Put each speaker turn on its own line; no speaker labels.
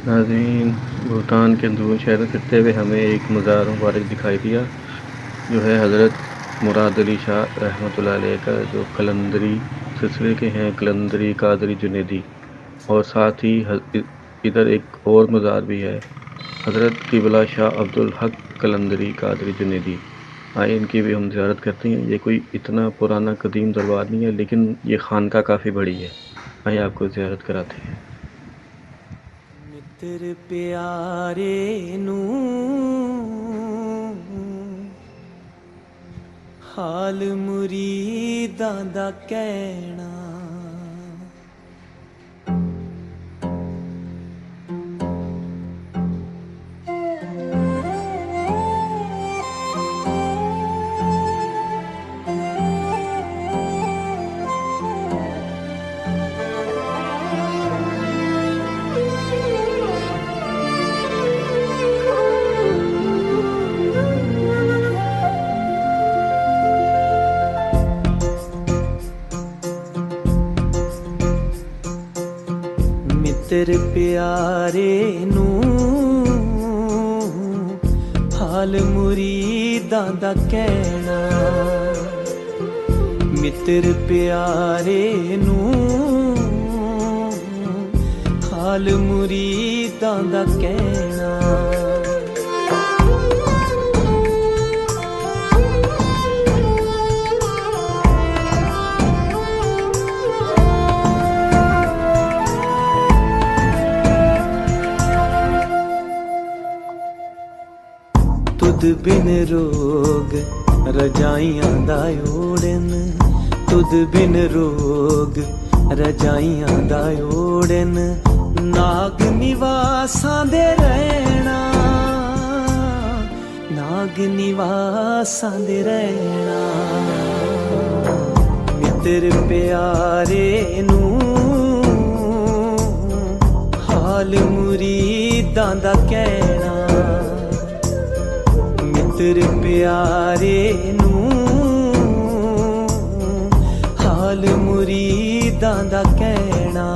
नाज़रीन, भूटान के अंदरून शहर करते हुए हमें एक मज़ार मुबारक दिखाई दिया, जो है हज़रत मुराद अली शाह रहमतुल्लाह अलैह का, जो कलंदरी सिलसिले के हैं, कलंदरी कादरी जुनैदी। और साथ ही इधर एक और मज़ार भी है, हज़रत क़िबला शाह अब्दुल हक कलंदरी कादरी जुनैदी। आइए इनकी भी हम ज़ियारत करते हैं। ये कोई इतना पुराना कदीम दरबार नहीं है, लेकिन ये खानका काफ़ी बड़ी है। आइए आपको ज़ियारत कराते हैं।
मित्र प्यारे नू हाल मुरीदां दा कहना, मित्र प्यारे नू हाल मुरीदां दा कहना, मित्र प्यारे नू हाल मुरीदां दा कहना। तुद बिन रोग रजाइयां दा ओड़न, तुद बिन रोग रजाइयां दा ओड़न, नाग निवासां दे रहना, नाग निवासां दे रहना। मित्र प्यारे नू हाल मुरीदां दा कहना, मित्र प्यारे नू हाल मुरीदां दा कहना।